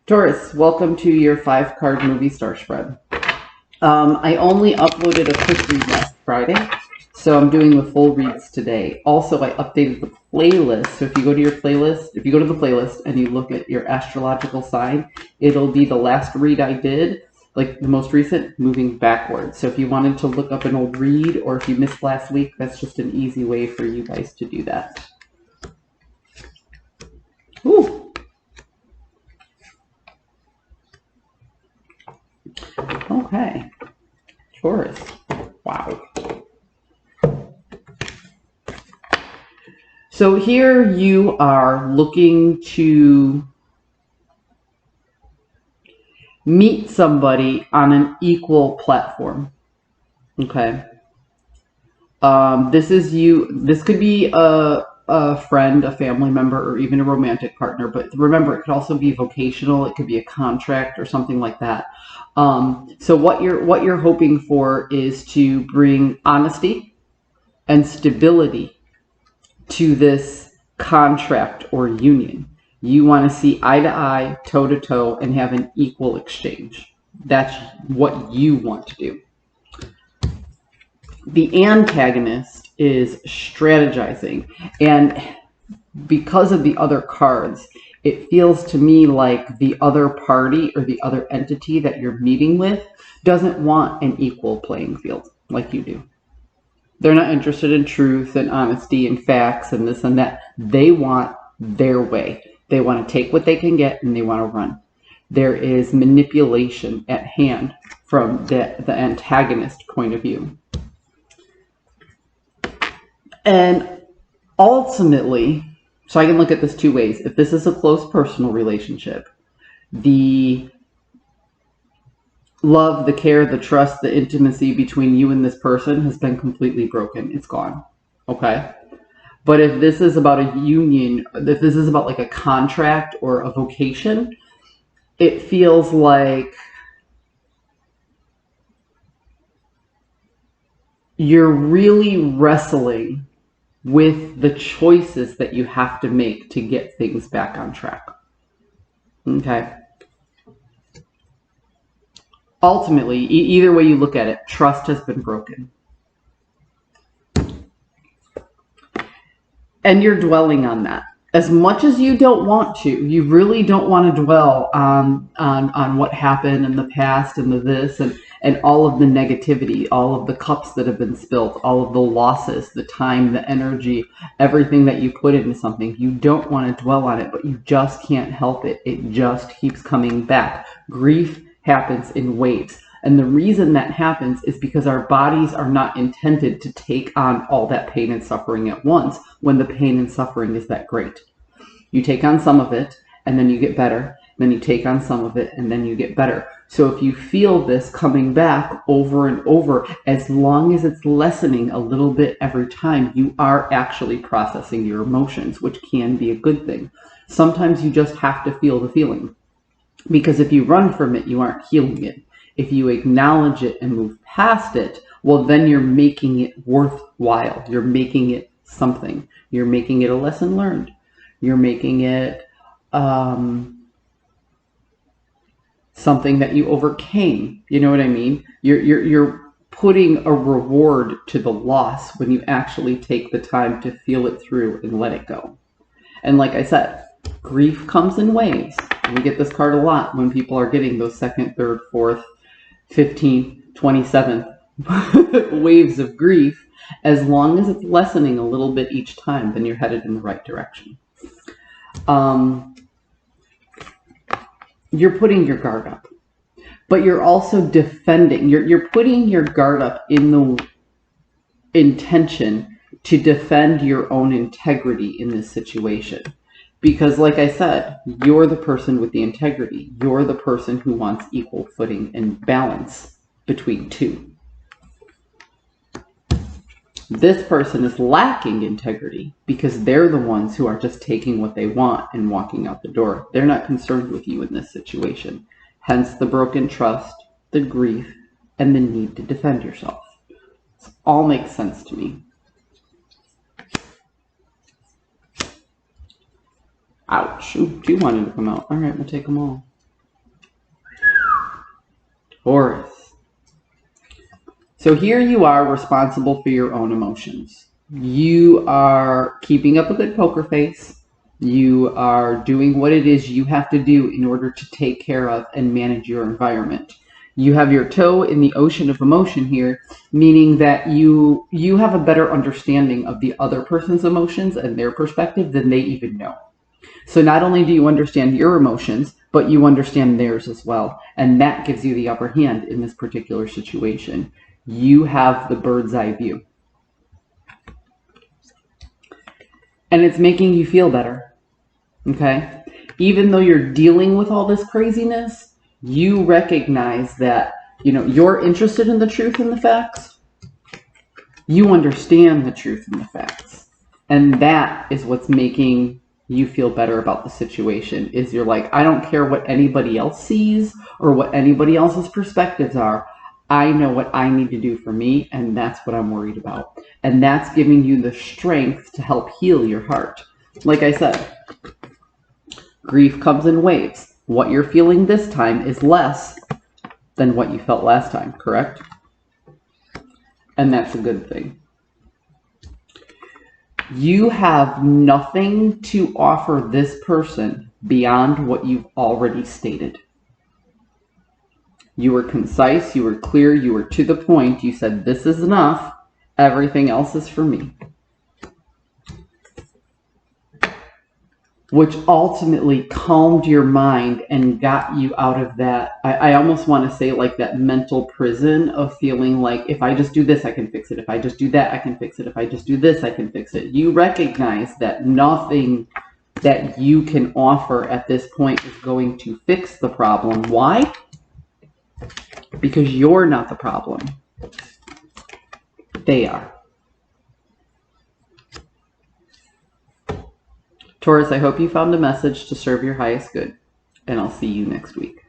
Taurus, welcome to your 5-card movie star spread. I only uploaded a quick read last Friday, so I'm doing the full reads today. Also, I updated the playlist, so if you go to your playlist, if you go to the playlist and you look at your astrological sign, it'll be the last read I did, like the most recent, moving backwards. So if you wanted to look up an old read, or if you missed last week, that's just an easy way for you guys to do that. Ooh. Okay, Taurus. Wow. So here you are looking to meet somebody on an equal platform. Okay. This is you. This could be a friend, a family member, or even a romantic partner. But remember, it could also be vocational. It could be a contract or something like that. So what you're hoping for is to bring honesty and stability to this contract or union. You want to see eye to eye, toe to toe, and have an equal exchange. That's what you want to do. The antagonist is strategizing, and because of the other cards, it feels to me like the other party or the other entity that you're meeting with doesn't want an equal playing field like you do. They're not interested in truth and honesty and facts and this and that. They want their way. They want to take what they can get and they want to run. There is manipulation at hand from the antagonist point of view. And ultimately, so I can look at this two ways. If this is a close personal relationship, the love, the care, the trust, the intimacy between you and this person has been completely broken. It's gone. Okay? But if this is about a union, if this is about like a contract or a vocation, it feels like you're really wrestling with the choices that you have to make to get things back on track. Okay? Ultimately, either way you look at it, trust has been broken. And you're dwelling on that. As much as you don't want to, you really don't want to dwell on what happened in the past and the this and all of the negativity, all of the cups that have been spilled, all of the losses, the time, the energy, everything that you put into something. You don't want to dwell on it, but you just can't help it. It just keeps coming back. Grief happens in waves. And the reason that happens is because our bodies are not intended to take on all that pain and suffering at once when the pain and suffering is that great. You take on some of it and then you get better. Then you take on some of it and then you get better. So if you feel this coming back over and over, as long as it's lessening a little bit every time, you are actually processing your emotions, which can be a good thing. Sometimes you just have to feel the feeling, because if you run from it, you aren't healing it. If you acknowledge it and move past it, well, then you're making it worthwhile. You're making it something. You're making it a lesson learned. You're making it something that you overcame. You know what I mean? You're putting a reward to the loss when you actually take the time to feel it through and let it go. And like I said, grief comes in waves. We get this card a lot when people are getting those 2nd, 3rd, 4th, 15th, 27th waves of grief. As long as it's lessening a little bit each time, then you're headed in the right direction. You're putting your guard up, but you're also defending. You're putting your guard up in the intention to defend your own integrity in this situation. Because like I said, you're the person with the integrity. You're the person who wants equal footing and balance between two. This person is lacking integrity because they're the ones who are just taking what they want and walking out the door. They're not concerned with you in this situation. Hence the broken trust, the grief, and the need to defend yourself. It all makes sense to me. Ouch. Ooh, 2 wanted to come out. All right, we'll take them all. Taurus. So here you are responsible for your own emotions. You are keeping up a good poker face. You are doing what it is you have to do in order to take care of and manage your environment. You have your toe in the ocean of emotion here, meaning that you have a better understanding of the other person's emotions and their perspective than they even know. So not only do you understand your emotions, but you understand theirs as well. And that gives you the upper hand in this particular situation. You have the bird's eye view. And it's making you feel better. Okay? Even though you're dealing with all this craziness, you recognize that, you're interested in the truth and the facts. You understand the truth and the facts. And that is what's making you feel better about the situation. Is you're like, I don't care what anybody else sees or what anybody else's perspectives are. I know what I need to do for me, and that's what I'm worried about. And that's giving you the strength to help heal your heart. Like I said, grief comes in waves. What you're feeling this time is less than what you felt last time, correct? And that's a good thing. You have nothing to offer this person beyond what you've already stated. You were concise, you were clear, you were to the point. You said, this is enough. Everything else is for me. Which ultimately calmed your mind and got you out of that, I almost want to say like that mental prison of feeling like, if I just do this, I can fix it. If I just do that, I can fix it. If I just do this, I can fix it. You recognize that nothing that you can offer at this point is going to fix the problem. Why? Because you're not the problem. They are. Taurus, I hope you found a message to serve your highest good, and I'll see you next week.